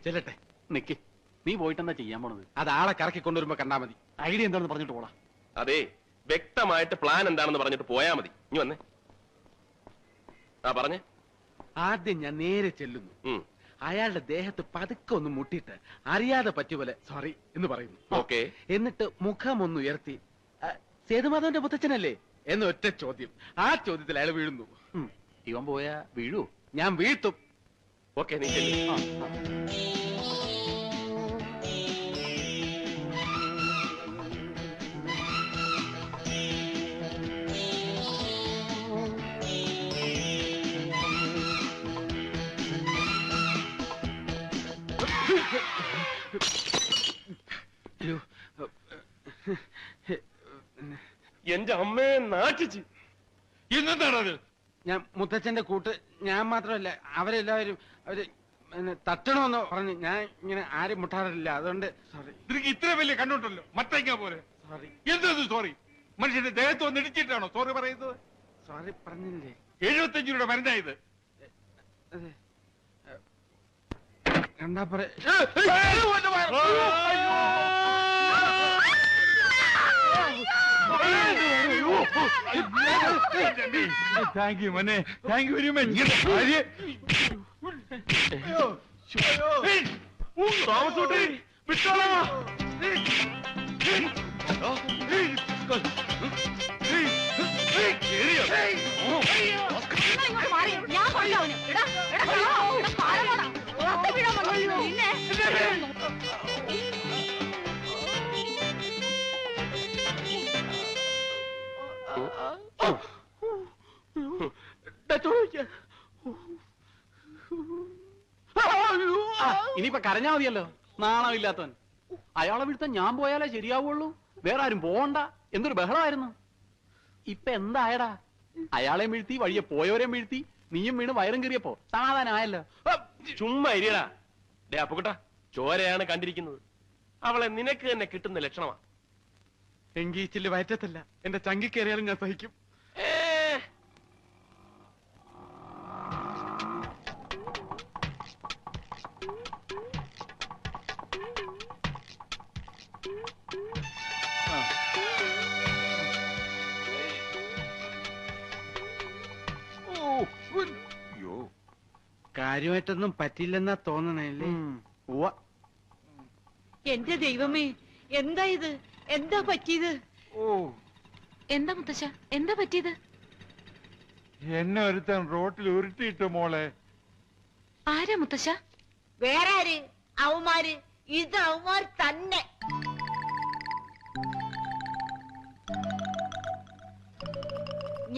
ചെല്ലട്ടെ. നിക്ക്, നീ പോയിട്ടെന്താ ചെയ്യാൻ പോണത്? അത് ആളെ കറക്കി കൊണ്ടുവരുമ്പോ കണ്ടാ മതി. ഐഡിയ എന്താണെന്ന് പറഞ്ഞിട്ട് പോടാ. അതെ, വ്യക്തമായിട്ട് പ്ലാൻ എന്താണെന്ന് പറഞ്ഞിട്ട് പോയാ മതി. ഇനി വന്നേ. പറഞ്ഞേ. ആദ്യം ഞാൻ നേരെ ചെല്ലുന്നു. അയാളുടെ ദേഹത്ത് പതുക്കെ ഒന്ന് മുട്ടിയിട്ട് അറിയാതെ പറ്റുപോലെ സോറി എന്ന് പറയുന്നു. ഓക്കെ. എന്നിട്ട് മുഖം ഒന്ന് ഉയർത്തി സേതുമാധവന്റെ മുത്തച്ഛനല്ലേ എന്ന് ഒറ്റ ചോദ്യം. ആ ചോദ്യത്തിൽ അയാൾ വീഴുന്നു. ഇവൻ പോയാ വീഴൂ? ഞാൻ വീഴ്ത്തും. ഓക്കെ, നീ ചെല്ലു. എന്റെ അമ്മയെ നാട്ടിച്ച്. ഇന്നെന്താണത്? ഞാൻ മുത്തച്ഛന്റെ കൂട്ട്. ഞാൻ മാത്രമല്ല, അവരെല്ലാവരും അവര് തട്ടണമെന്ന് പറഞ്ഞു. ഞാൻ ഇങ്ങനെ ആരും മുട്ടാറില്ല, അതുകൊണ്ട് സോറി. നിനക്ക് ഇത്ര വലിയ കണ്ടുണ്ടല്ലോ, മറ്റേക്കാ പോലെ. സോറി. എന്തത് സോറി? മനുഷ്യന്റെ ദേഹത്ത് വന്ന് ഇടിച്ചിട്ടാണോ സോറി പറയുന്നത്? സോറി പറഞ്ഞില്ലേ? 75 രൂപയുടെ മരുന്നായത്. അതെ, കണ്ടാ പറയാ. താങ്ക് യു മോനെ, താങ്ക് യു വെരി മച്ച്. താമസോട്ടെ വിട്ടോളാ. ഇനിയിപ്പൊ കരഞ്ഞാ മതിയല്ലോ, നാണമില്ലാത്തവൻ. അയാളെ വീഴ്ത്താൻ ഞാൻ പോയാലേ ശരിയാവുള്ളൂ, വേറെ ആരും പോവണ്ട. എന്തൊരു ബഹളമായിരുന്നു. ഇപ്പൊ എന്തായടാ? അയാളെ വീഴ്ത്തി, വഴിയെ പോയവരെ വീഴ്ത്തി, നീയും വീണ് വയറും കീറിയപ്പോ സമാധാനമായല്ലോ. ചുമ്മാ ഇരിയടാ. ഡേ അപ്പുകുട്ടാ, ചോരയാണ് കണ്ടിരിക്കുന്നത്. അവളെ നിനക്ക് തന്നെ കിട്ടുന്ന ലക്ഷണമാ. എങ്കീച്ചില് വയറ്റത്തല്ല, എന്റെ ചങ്കി കയറിയാലും ഞാൻ സഹിക്കും. കാര്യമായിട്ടൊന്നും പറ്റില്ലെന്നാ തോന്നണല്ലേ? എന്റെ ദൈവമേ, എന്താ ഇത്? എന്താ പറ്റിയത്? എന്താ മുത്തശ്ശ, എന്താ പറ്റിയത്? എന്നെ ഒരുത്തൻ റോട്ടിൽ ഉരുട്ടിയിട്ട് മോളെ. ആരാ മുത്തശ്ശ? വേറെ ആര്? അവന്മാര്. ഇത് അവന്മാർ തന്നെ.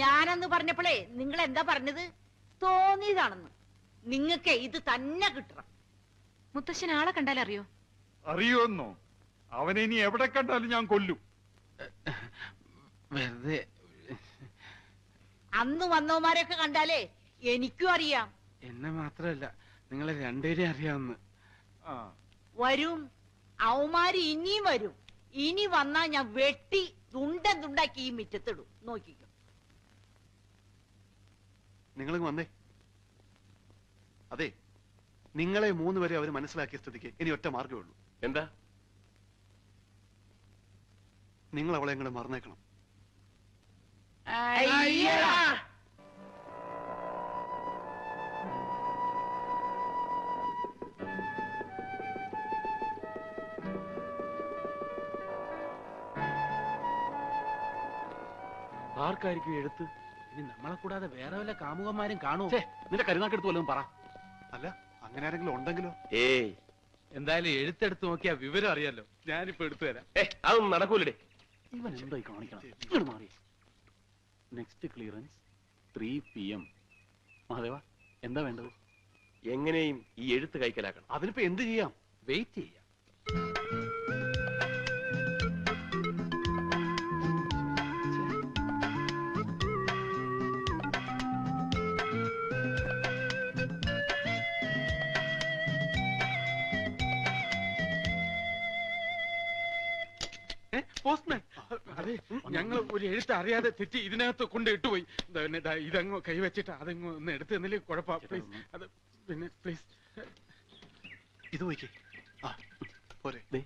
ഞാനെന്ന് പറഞ്ഞപ്പോഴേ നിങ്ങൾ എന്താ പറഞ്ഞത്? തോന്നിയതാണെന്ന്. നിങ്ങക്ക് ഇത് തന്നെ കിട്ടണം. മുത്തശ്ശൻ ആളെ കണ്ടാലറിയോ? അറിയോന്നോ? അവനെ ഇനി എവിടെ കണ്ടാലും ഞാൻ കൊല്ലും. വെറുതെ. അന്ന് വന്നവന്മാരെയൊക്കെ കണ്ടാലേ എനിക്കും അറിയാം. എന്നെ മാത്രമല്ല, നിങ്ങളെ രണ്ടുപേരെയും അറിയാവുന്ന. വരും, അവന്മാര് ഇനിയും വരും. ഇനി വന്നാ ഞാൻ വെട്ടി തുണ്ടാക്കി ഈ മിറ്റത്തിടും. നോക്കിക്കോ. നിങ്ങൾ വന്നേ. അതെ, നിങ്ങളെ 3 പേരെ അവർ മനസ്സിലാക്കിയ സ്ഥിതിക്ക് ഇനി ഒറ്റ മാർഗ്ഗമേ ഉള്ളൂ. എന്താ? നിങ്ങൾ അവളെ എങ്ങനെ മറന്നേക്കണം. ആർക്കായിരിക്കും എഴുത്ത്? ഇനി നമ്മളെ കൂടാതെ വേറെ വല്ല കാമുകന്മാരും കാണുമോ? നിന്റെ കരുനാക്കെടുത്ത് വല്ലതും പറ. അല്ല, അങ്ങനെ ആരെങ്കിലും ഉണ്ടെങ്കിലോ? ഏയ്, എന്തായാലും എഴുത്തെടുത്ത് നോക്കിയാ വിവരം അറിയാലോ. ഞാനിപ്പോ എടുത്തു തരാം. അതൊന്നും നടക്കൂലേ. ഇവൻ എന്തായി കാണിക്കണം? ഇങ്ങോട്ട് മാറി. Next clearance 3 PM. മഹാദേവ, എന്താ വേണ്ടത്? എങ്ങനെയും ഈ എഴുത്ത് കൈക്കലാക്കണം. അതിനിപ്പോ എന്ത് ചെയ്യാം? വെയിറ്റ് ചെയ്യാം. പോസ്റ്റ്മാൻ, അതെ, ഞങ്ങൾ ഒരു എഴുത്ത് അറിയാതെ തെറ്റി ഇതിനകത്ത് കൊണ്ട് ഇട്ടുപോയി. ഇതങ്ങ് കൈവച്ചിട്ട് അതങ്ങ് ഒന്ന് എടുത്ത് തന്നില്ലേ കുഴപ്പം. പ്ലീസ്, അത് പിന്നെ പ്ലീസ്. ഇത് നോക്കി. ആ പോരെ. ദേ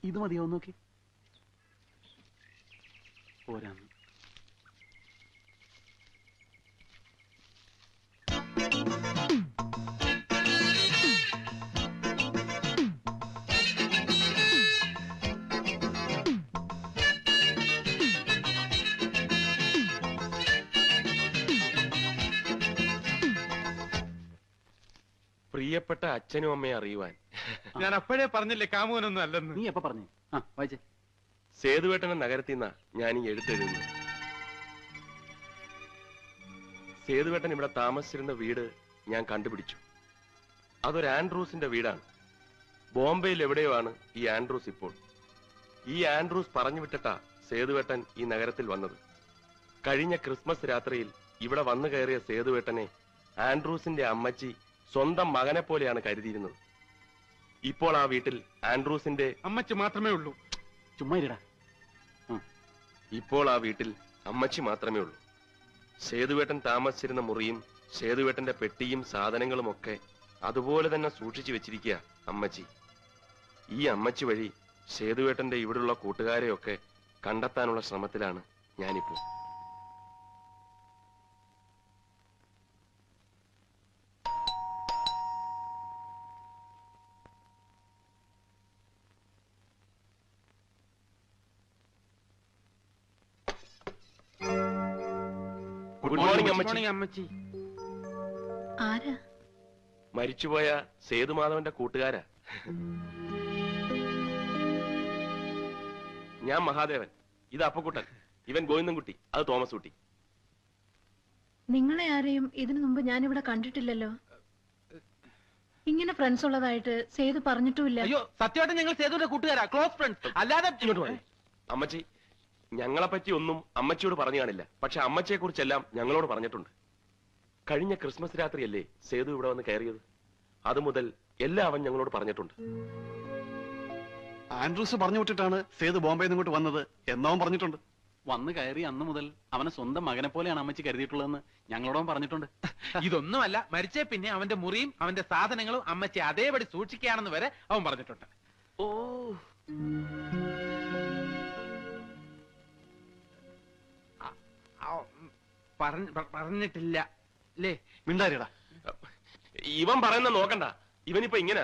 ഇത് മതിയോ നോക്കി. പോരാന്ന്. പ്രിയപ്പെട്ട അച്ഛനും അമ്മയെ അറിയുവാൻ ഞാൻ അപ്പോഴേ പറഞ്ഞില്ലേ കാമുകനൊന്നും അല്ലെന്ന്. നീ എപ്പ പറഞ്ഞു? ആ വായിച്ചേ. സേതുവേട്ടനെ നഗരത്തിൽ നിന്നാ ഞാൻ ഈ എഴുത്തെഴുതുന്നു. സേതുവേട്ടൻ ഇവിടെ താമസിച്ചിരുന്ന വീട് ഞാൻ കണ്ടുപിടിച്ചു. അതൊരു ആൻഡ്രൂസിന്റെ വീടാണ്. ബോംബെയിൽ എവിടെയോ ആണ് ഈ ആൻഡ്രൂസ് ഇപ്പോൾ. ഈ ആൻഡ്രൂസ് പറഞ്ഞു വിട്ടിട്ടാ സേതുവേട്ടൻ ഈ നഗരത്തിൽ വന്നത്. കഴിഞ്ഞ ക്രിസ്മസ് രാത്രിയിൽ ഇവിടെ വന്നു കയറിയ സേതുവേട്ടനെ ആൻഡ്രൂസിന്റെ അമ്മച്ചി സ്വന്തം മകനെ പോലെയാണ് കരുതിയിരുന്നത്. ഇപ്പോൾ ആ വീട്ടിൽ ആൻഡ്രൂസിന്റെ അമ്മച്ചി മാത്രമേ ഉള്ളൂ. ചുമ്മാ ഇരിടാ. ഇപ്പോൾ ആ വീട്ടിൽ അമ്മച്ചി മാത്രമേ ഉള്ളൂ. സേതുവേട്ടൻ താമസിച്ചിരുന്ന മുറിയും സേതുവേട്ടന്റെ പെട്ടിയും സാധനങ്ങളും ഒക്കെ അതുപോലെ തന്നെ സൂക്ഷിച്ചു വെച്ചിരിക്കുക അമ്മച്ചി. ഈ അമ്മച്ചി വഴി സേതുവേട്ടന്റെ ഇവിടുള്ള കൂട്ടുകാരെയൊക്കെ കണ്ടെത്താനുള്ള ശ്രമത്തിലാണ് ഞാനിപ്പോ. ഗുഡ് മോർണിംഗ് അമ്മച്ചി. മോർണിംഗ് അമ്മച്ചി. ആരാ? മരിച്ചുപോയ സേതുമാധവന്റെ കൂട്ടുകാരാ. ഞാൻ മഹാദേവൻ, ഇത് അപ്പക്കുട്ടൻ, ഇവൻ ഗോവിന്ദൻകുട്ടി, അത് തോമസ് കുട്ടി. നിങ്ങളെ ആരെയും ഇതിനു മുമ്പ് ഞാനിവിടെ കണ്ടിട്ടില്ലല്ലോ. ഇങ്ങനെ ഫ്രണ്ട്സ് ഉള്ളതായിട്ട് സേതു പറഞ്ഞിട്ടുമില്ല. അയ്യോ സത്യമായിട്ട് ഞങ്ങൾ സേതുവിന്റെ കൂട്ടുകാരാ, ക്ലോസ് ഫ്രണ്ട്സ്. അല്ലാതെ ഇങ്ങോട്ട് പോരെ. അമ്മച്ചി ഞങ്ങളെ പറ്റി ഒന്നും അമ്മച്ചിയോട് പറഞ്ഞു കാണില്ല. പക്ഷെ അമ്മച്ചിയെ കുറിച്ചെല്ലാം ഞങ്ങളോട് പറഞ്ഞിട്ടുണ്ട്. കഴിഞ്ഞ ക്രിസ്മസ് രാത്രിയല്ലേ സേതു ഇവിടെ വന്ന് കയറിയത്. അതുമുതൽ എല്ലാം അവൻ ഞങ്ങളോട് പറഞ്ഞിട്ടുണ്ട്. ആൻഡ്രൂസ് പറഞ്ഞു വിട്ടിട്ടാണ് സേതു ബോംബെയിൽ നിന്ന് ഇങ്ങോട്ട് വന്നത് എന്നവൻ പറഞ്ഞിട്ടുണ്ട്. വന്ന് കയറി അന്ന് മുതൽ അവനെ സ്വന്തം മകനെ പോലെയാണ് അമ്മച്ചി കരുതിയിട്ടുള്ളതെന്ന് ഞങ്ങളോടും പറഞ്ഞിട്ടുണ്ട്. ഇതൊന്നുമല്ല, മരിച്ചേ പിന്നെ അവന്റെ മുറിയും അവന്റെ സാധനങ്ങളും അമ്മച്ചി അതേപടി സൂക്ഷിക്കുകയാണെന്ന് വരെ അവൻ പറഞ്ഞിട്ടുണ്ട്. ഓ പറഞ്ഞിട്ടില്ല അല്ലേ? മിണ്ടാരിടാ. ഇവൻ പറയുന്ന നോക്കണ്ട. ഇവനിപ്പോ ഇങ്ങനെ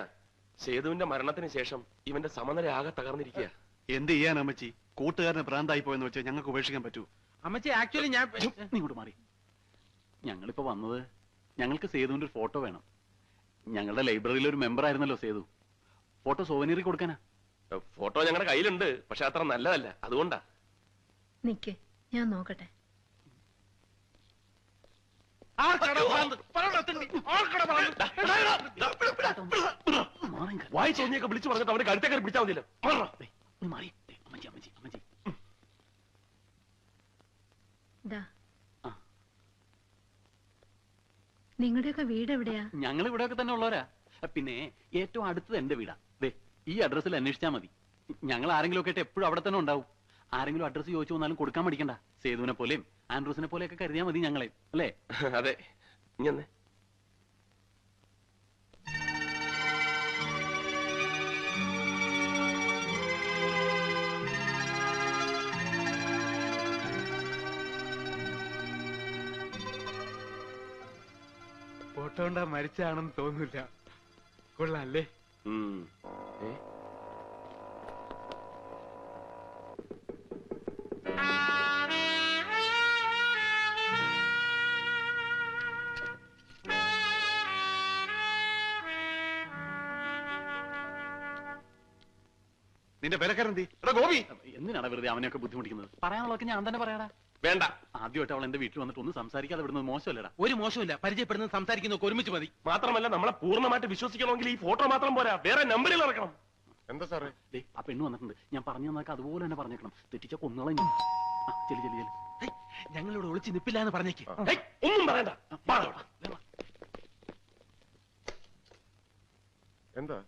സേതുവിന്റെ മരണത്തിന് ശേഷം ഇവന്റെ സമനില ആകെ തകർന്നിരിക്കുക. എന്ത് ചെയ്യാൻ അമ്മച്ചി? കൂട്ടുകാരനെ ഭ്രാന്തായി പോയെന്ന് വെച്ചാൽ ഞങ്ങൾക്ക് ഉപേക്ഷിക്കാൻ പറ്റൂ? അമ്മച്ചി ആക്ച്വലി ഞാൻ നീ ഇങ്ങോട്ട് മാറി. ഞങ്ങളിപ്പോ വന്നത് ഞങ്ങൾക്ക് സേതുവിന്റെ ഒരു ഫോട്ടോ വേണം. ഞങ്ങളുടെ ലൈബ്രറിയിലെ ഒരു മെമ്പർ ആയിരുന്നല്ലോ സേതു. ഫോട്ടോ സോവനീറി കൊടുക്കാനാ. ഫോട്ടോ ഞങ്ങളുടെ കയ്യിലുണ്ട്, പക്ഷെ അത്ര നല്ലതല്ല, അതുകൊണ്ടാ. നിക്ക്, ഞാൻ നോക്കട്ടെ. വായി തോന്നിയൊക്കെ വിളിച്ചു പറഞ്ഞിട്ട് അവന്റെ കഴുത്തേക്കാർ പിടിച്ചാൽ മതിയല്ലോ. മാറി. അമ്മച്ചി അമ്മച്ചി അമ്മച്ചി. നിങ്ങളുടെയൊക്കെ വീട് എവിടെയാ? ഞങ്ങൾ ഇവിടെയൊക്കെ തന്നെ ഉള്ളവരാ. പിന്നെ ഏറ്റവും അടുത്തത് എന്റെ വീടാ. ദേ ഈ അഡ്രസ്സിൽ അന്വേഷിച്ചാൽ മതി. ഞങ്ങൾ ആരെങ്കിലും ഒക്കെ ആയിട്ട് എപ്പോഴും അവിടെ തന്നെ ഉണ്ടാവും. ആരെങ്കിലും അഡ്രസ്സ് ചോദിച്ചു വന്നാലും കൊടുക്കാൻ പഠിക്കണ്ട. സേതുവിനെ പോലെയും ആൻഡ്രൂസിനെ പോലെയൊക്കെ കരുതിയാൽ മതി ഞങ്ങളെ, അല്ലേ? അതെ. ഇങ്ങനെ ഫോട്ടോ കൊണ്ടാ മരിച്ചാണെന്ന് തോന്നില്ല. കൊള്ളാല്ലേ? നിന്റെ വിലക്കാരെന്തി? ഗോപി, എന്തിനാണ് വെറുതെ അവനെയൊക്കെ ബുദ്ധിമുട്ടിക്കുന്നത്? പറയാനുള്ളതൊക്കെ ഞാൻ തന്നെ പറയടാ. വേണ്ട. ആദ്യമായിട്ട് അവൾ എന്റെ വീട്ടിൽ വന്നിട്ട് ഒന്നും സംസാരിക്കാതെ വിടുന്നത് മോശമല്ലടാ. ഒരു മോശമില്ല, പരിചയപ്പെടുന്നത് സംസാരിക്കുന്നൊക്കെ ഒരുമിച്ച് മതി. മാത്രമല്ല നമ്മളെ പൂർണ്ണമായിട്ട് വിശ്വസിക്കണമെങ്കിൽ ഈ ഫോട്ടോ മാത്രം പോരാ, വേറെ നമ്പറിൽ ഇറക്കണം. എന്താ സാറേ? ദേ ആ പെണ്ണ് വന്നിട്ടുണ്ട്. ഞാൻ പറഞ്ഞു തന്നൊക്കെ അതുപോലെ തന്നെ പറഞ്ഞേക്കണം. തെറ്റിച്ച കൊന്നുകളയും. ചെല്ലി ചെല്ലി ചെല്ലി. ഞങ്ങളിവിടെ ഒളിച്ച് നിപ്പില്ല എന്ന് പറഞ്ഞേക്ക്. ഒന്നും പറയണ്ട. എന്താ?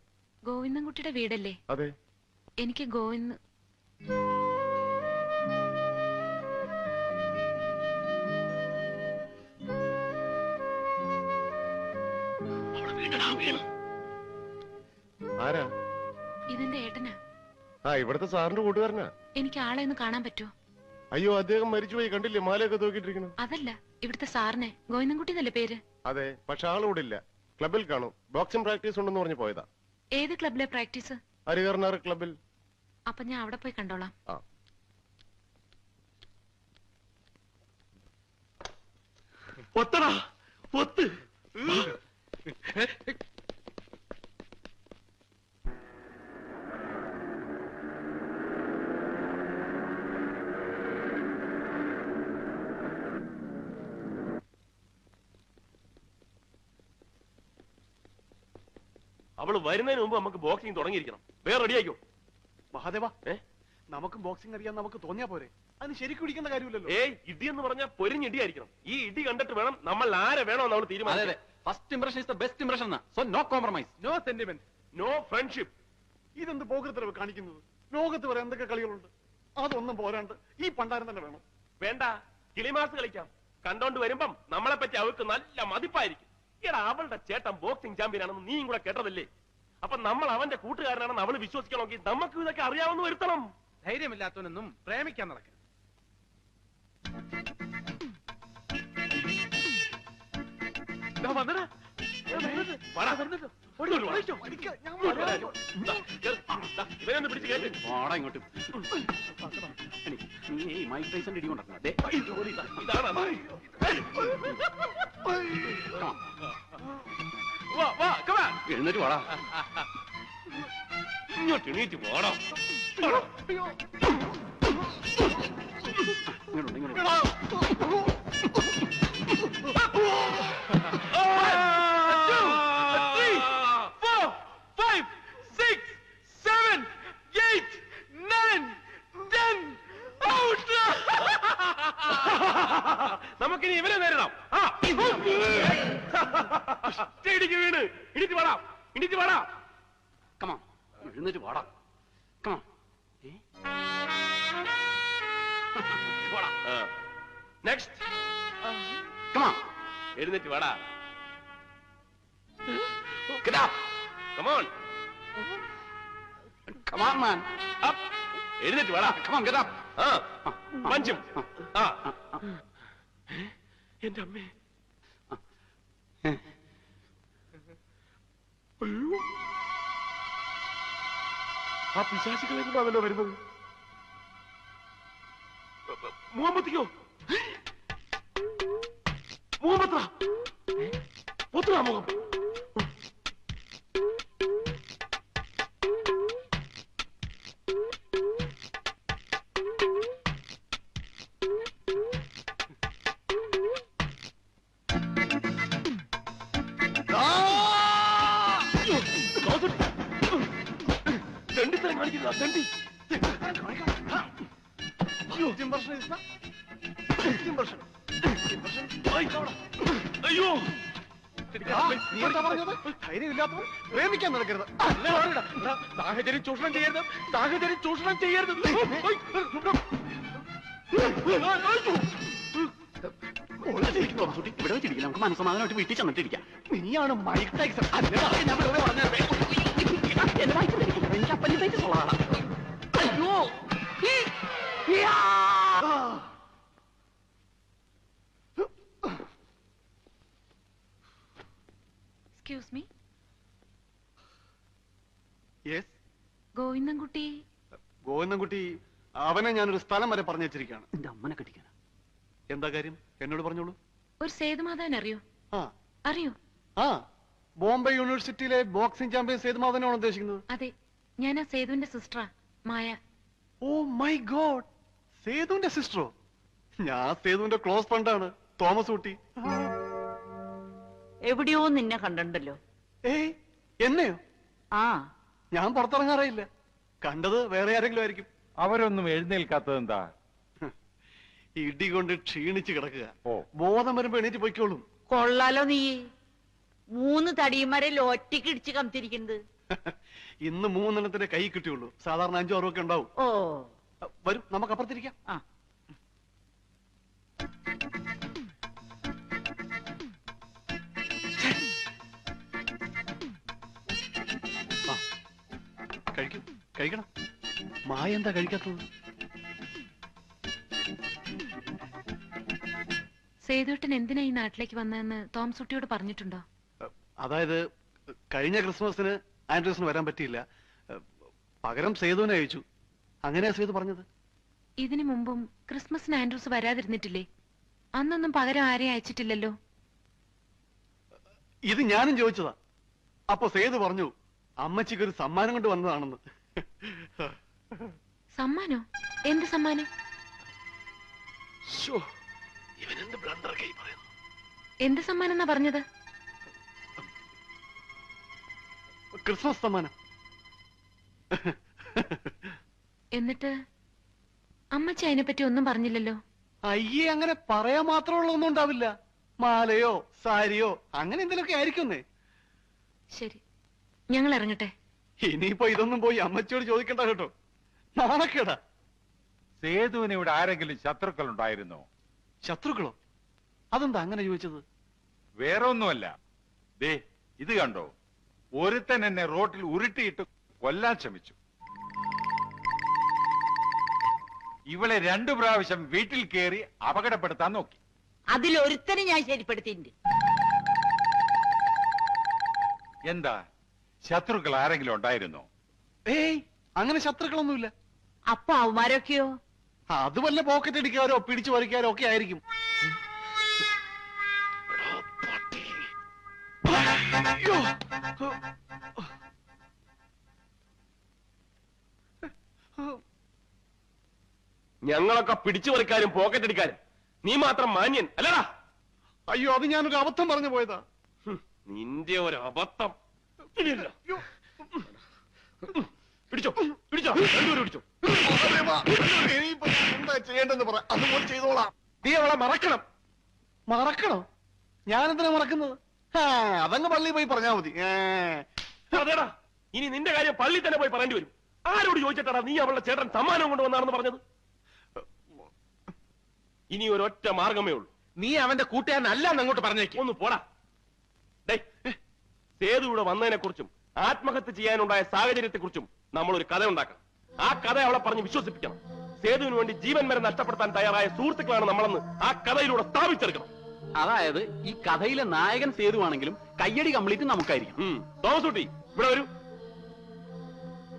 ഗോവിന്ദൻകുട്ടിയുടെ വീടല്ലേ? അതെ. എനിക്ക് ഗോവിന്ദ് ആരാ? ഇതെന്റെ ഏട്ടനാ. ആ, ഇവിടുത്തെ സാറിന്റെ കൂട്ടുകാരനാ. എനിക്ക് ആളെ ഒന്ന് കാണാൻ പറ്റുമോ? അയ്യോ, അദ്ദേഹം മരിച്ചുപോയി, കണ്ടില്ലേ മാലയൊക്കെ തൂക്കിട്ടിരിക്കുന്നു. അതല്ല, ഇവിടുത്തെ സാറിനെ. ഗോവിന്ദൻകുട്ടി എന്നല്ലേ പേര്? അതെ, പക്ഷെ ആളിവിടെ ഇല്ല. ക്ലബിൽ കാണും. ബോക്സിംഗ് പ്രാക്ടീസ് ഉണ്ടെന്ന് പറഞ്ഞു പോയതാ. ഏത് ക്ലബിലെ പ്രാക്ടീസ്? ഹരികർണർ ക്ലബിൽ. അപ്പൊ ഞാൻ അവിടെ പോയി കണ്ടോളാം. ആ. ഒത്തടാ, ഒത്ത്. അവള് വരുന്നതിന് മുമ്പ് നമുക്ക് ബോക്സിംഗ് തുടങ്ങിയിരിക്കണം. വേറെ റെഡിയാക്കോ മഹാദേവ. നമുക്ക് ബോക്സിംഗ് അറിയാൻ നമുക്ക് തോന്നിയാ പോരെ? അതിന് ശരിക്കും ഇടിക്കേണ്ട കാര്യമില്ലല്ലോ. ഏയ്, ഇടി എന്ന് പറഞ്ഞാൽ പൊരിഞ്ഞിടിയായിരിക്കണം. ഈ ഇടി കണ്ടിട്ട് വേണം നമ്മൾ ആരെ വേണമെന്ന് അവൾ തീരുമാനിച്ചത്. First impression is the best impression. So no compromise, no sentiment, no friendship. ഇതെന്ത് പോകൃത്തരവ് കാണിക്കുന്നത്? ലോകത്ത് വരെ എന്തൊക്കെ കളികളുണ്ട്, അതൊന്നും പോരാണ്ട് ഈ പണ്ടാരം തന്നെ വേണം. വേണ്ട, കിളിമാസ് കളിക്കാം. കണ്ടോണ്ട് വരുമ്പം നമ്മളെ പറ്റി അവർക്ക് നല്ല മതിപ്പായിരിക്കും. എടാ, അവളുടെ ചേട്ടൻ ബോക്സിംഗ് ചാമ്പ്യൻ ആണെന്ന് നീയും കൂടെ കേട്ടതല്ലേ? അപ്പൊ നമ്മൾ അവന്റെ കൂട്ടുകാരനാണെന്ന് അവള് വിശ്വസിക്കണമെങ്കിൽ നമുക്ക് ഇതൊക്കെ അറിയാവുന്ന വരുത്തണം. ധൈര്യമില്ലാത്തവനൊന്നും പ്രേമിക്കാൻ നടക്കാം. ഇവനൊന്ന് പിടിച്ച് കേട്ട്. വാടാ ഇങ്ങോട്ട്. നീ മൈക്ക് ടൈസന്റെ ഇടി കൊണ്ടിരുന്ന ഇതാണ് എഴുന്നേറ്റ് വാടാ. ഇങ്ങോട്ട് എണീറ്റ് പോടാ. ഇങ്ങോട്ടുണ്ട്, ഇങ്ങോട്ട്. 5, 6, 7, 8, 9, 10. നമുക്കിനി ഇവരെ നേരിടാം. ഇടിക്ക് വീണ്. ഇടിച്ച് വാടാ, ഇടിച്ച് വാടാ. കമാ, എഴുന്നേറ്റ് വാടാ. കമാ. നെക്സ്റ്റ്. കമാ. എഴുന്നേറ്റ് വാടാ. Get up. Come on. Come on, man. Up. എഴുന്നേറ്റ് വാടാ. Come on, get up. പഞ്ചും. എന്റെ അമ്മേ. അയ്യോ, ആ പിശാചികളെ കൊണ്ടാണല്ലോ വരുന്നത്. മുഹമ്മത്തിക്കോ? മുഹമ്മത്ര ഒത്തുവാ മുഖം. അയ്യോ, ധൈര്യമില്ലാത്തവർ പ്രേമിക്കാൻ നടക്കരുത്. സാഹചര്യം ചൂഷണം ചെയ്യരുത്, സാഹചര്യം ചൂഷണം ചെയ്യരുത്. ഇവിടെ വെച്ചിരിക്കില്ല, നമുക്ക് മനസ്സമാധാനമായിട്ട് വീട്ടിൽ ചെന്നിട്ടിരിക്കാം. നീയാണ് മൈക്ക് ടൈസൺ. ഞാൻ വെറുതെ പറഞ്ഞത്. എന്റെ വയറ്റിൽ എനിക്ക് അപ്പൻഡിസൈറ്റിസ് ഉള്ളതാണ്. അയ്യോ. Excuse me. Yes, Govindankutty. Govindankutty, അവനെ ഞാനൊരു സ്ഥലം വരെ പറഞ്ഞു വെച്ചിരിക്കുകയാണ്. എന്റെ അമ്മനെ കെട്ടിക്കാനാ. എന്താ കാര്യം? എന്നോട് പറഞ്ഞോളൂ. ഒരു സേതുമാധവൻ അറിയോ? ആ അറിയോ? ആ, ബോംബെ യൂണിവേഴ്സിറ്റിയിലെ ബോക്സിംഗ് ചാമ്പ്യൻ സേതുമാധവനാണ് ഉദ്ദേശിക്കുന്നത്. അതെ, ഞാൻ ആ സേതുവിന്റെ സിസ്റ്ററാ, മായ. Oh my God, സേതുവിന്റെ സിസ്റ്ററോ? ഞാൻ സേതുവിന്റെ ക്ലോസ് ഫ്രണ്ടാണ്, തോമസ് ഊട്ടി. എവിടെയോ നിന്നെ കണ്ടിട്ടുണ്ടല്ലോ. ഏയ്, എന്നെയോ? ആ, ഞാൻ പുറത്തിറങ്ങാറില്ല. കണ്ടത് വേറെ ആരെങ്കിലും ആയിരിക്കും. അവരൊന്നും എഴുന്നേൽക്കാത്തത് എന്താ? ഇടി കൊണ്ട് ക്ഷീണിച്ച് കിടക്കുക. ഓ. ബോധം വരുമ്പോ എണീറ്റ് പൊയ്ക്കോളും. കൊള്ളാലോ നീ. 3 തടിയന്മാരെ ഒറ്റയ്ക്ക് ഇടിച്ച് കമത്തിരിക്കുന്നത്. ഇന്ന് 3 കൈ കിട്ടിയുള്ളൂ. സാധാരണ 5 6 ഒക്കെ ഉണ്ടാവും. ഓ, വരും, നമുക്ക് അപ്പുറത്തിരിക്കാം. ആ. കഴിക്കും, കഴിക്കണം. മായ എന്താ കഴിക്കാത്തത്? സേതുവേട്ടൻ എന്തിനാ ഈ നാട്ടിലേക്ക് വന്നതെന്ന് തോംസുട്ടിയോട് പറഞ്ഞിട്ടുണ്ടോ? അതായത് കഴിഞ്ഞ ക്രിസ്മസിന് ആൻഡ്രൂസിന് വരാൻ പറ്റിയില്ല. പകരം സേതുവിനെ അയച്ചു. അങ്ങനെയാ സേതു പറഞ്ഞത്. ഇതിനു മുമ്പും ക്രിസ്മസിന് ആൻഡ്രൂസ് വരാതിരുന്നിട്ടില്ലേ? അന്നൊന്നും പകരം ആരെയും അയച്ചിട്ടില്ലല്ലോ. ഇത് ഞാനും ചോദിച്ചതാ. അപ്പൊ സേതു പറഞ്ഞു അമ്മച്ചിക്ക് ഒരു സമ്മാനം കൊണ്ട് വന്നതാണെന്ന്. സമ്മാനോ? എന്ത് സമ്മാനം? എന്ത് സമ്മാനം എന്നാ പറഞ്ഞത്? ക്രിസ്മസ് സമ്മാനം. എന്നിട്ട് അമ്മച്ചി അതിനെപ്പറ്റി ഒന്നും പറഞ്ഞില്ലല്ലോ. അയ്യേ, അങ്ങനെ പറയാൻ മാത്രമുള്ള ഒന്നും ഉണ്ടാവില്ല. മാലയോ സാരിയോ അങ്ങനെ എന്തെങ്കിലുമൊക്കെ ആയിരിക്കുന്നേ. ശരി, ഞങ്ങൾ ഇറങ്ങട്ടെ. ഇനിയിപ്പോ ഇതൊന്നും പോയി അമ്മച്ചിയോട് ചോദിക്കണ്ട കേട്ടോ, നാണക്കേടാ. സേതുവിന് ഇവിടെ ആരെങ്കിലും ശത്രുക്കൾ ഉണ്ടായിരുന്നോ? ശത്രുക്കളോ? അതെന്താ അങ്ങനെ ചോദിച്ചത്? വേറെ ഒന്നുമല്ല, ദേ ഇത് കണ്ടോ, ഒരുത്തൻ എന്നെ റോട്ടിൽ ഉരുട്ടിയിട്ട് കൊല്ലാൻ ശ്രമിച്ചു. ഇവളെ 2 പ്രാവശ്യം വീട്ടിൽ കയറി അപകടപ്പെടുത്താൻ നോക്കി. അതിലൊരുത്തനെ ഞാൻ ശരിപ്പെടുത്തിയിട്ടുണ്ട്. എന്താ, ശത്രുക്കൾ ആരെങ്കിലും ഉണ്ടായിരുന്നോ? ഏയ്, അങ്ങനെ ശത്രുക്കളൊന്നുമില്ല. അപ്പൊ അവന്മാരൊക്കെയോ? അത് വല്ല പോക്കറ്റ് അടിക്കാരോ പിടിച്ചു പറിക്കാരോ ഒക്കെ ആയിരിക്കും. അയ്യോ. ഞങ്ങളൊക്കെ പിടിച്ചു പറിക്കാനും പോക്കറ്റ് അടിക്കാനും, നീ മാത്രം മാന്യൻ അല്ലടാ. അയ്യോ, അത് ഞാനൊരു അബദ്ധം പറഞ്ഞു പോയതാ. നിന്റെ ഒരു അബദ്ധം. പിടിച്ചോ പിടിച്ചോ, രണ്ടുപേരും പിടിച്ചോ. ഇനിയിപ്പോ എന്താ ചെയ്യേണ്ടെന്ന് പറ, അതുപോലെ ചെയ്തോളാം. നീ അവളെ മറക്കണം. മറക്കണോ? ഞാനെന്തിനാ മറക്കുന്നത്? അതങ്ങ് പള്ളിയിൽ പോയി പറഞ്ഞാ മതി. അതേടാ, ഇനി നിന്റെ കാര്യം പള്ളി തന്നെ പോയി പറയേണ്ടി വരും. ആരോട് ചോദിച്ചിട്ടാടാ നീ അവളുടെ ചേട്ടൻ സമ്മാനം കൊണ്ടുവന്നാണെന്ന് പറഞ്ഞത്? ഇനി ഒരൊറ്റ മാർഗമേ ഉള്ളൂ. നീ അവന്റെ കൂട്ടുകാരനല്ല അങ്ങോട്ട് പറഞ്ഞേക്ക്. ഒന്ന് പോടാ. സേതു ഇവിടെ വന്നതിനെ കുറിച്ചും ആത്മഹത്യ ചെയ്യാനുണ്ടായ സാഹചര്യത്തെ കുറിച്ചും നമ്മൾ ഒരു കഥ ഉണ്ടാക്കണം. ആ കഥ അവളെ പറഞ്ഞ് വിശ്വസിപ്പിക്കണം. സേതുവിന് വേണ്ടി ജീവൻ വരെ നഷ്ടപ്പെടുത്താൻ തയ്യാറായ സുഹൃത്തുക്കളാണ് നമ്മളെന്ന് ആ കഥയിലൂടെ സ്ഥാപിച്ചെടുക്കണം. അതായത് ഈ കഥയിലെ നായകൻ സേതുവാണെങ്കിലും കയ്യടി കംപ്ലീറ്റ് നമുക്കായിരിക്കും. തോമസ് കുട്ടി, ഇവിടെ വരൂ.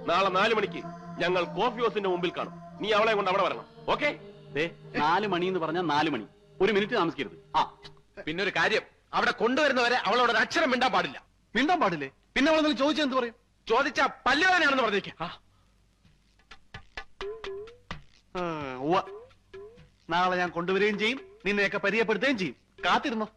നാളെ 4 മണിക്ക് ഞങ്ങൾ കോഫി ഹൗസിന്റെ മുമ്പിൽ കാണും. നീ അവളെ കൊണ്ട് അവിടെ വരണം. ഓക്കെ? 4 മണി എന്ന് പറഞ്ഞാൽ 4 മണി. 1 മിനിറ്റ് താമസിക്കരുത്. പിന്നെ ഒരു കാര്യം, അവിടെ കൊണ്ടുവരുന്നവരെ അവളോട് ഒരു അക്ഷരം മിണ്ടാൻ പാടില്ല. മിണ്ടാൻ പാടില്ലേ? പിന്നെ അവളെന്തെങ്കിലും ചോദിച്ചാൽ എന്ത് പറയും? ചോദിച്ച പല്ലുവേദനയാണെന്ന് പറഞ്ഞേക്ക്. നാളെ ഞാൻ കൊണ്ടുവരികയും ചെയ്യും, നിന്നെയൊക്കെ പരിചയപ്പെടുത്തുകയും ചെയ്യും. കാത്തിരുന്നോ.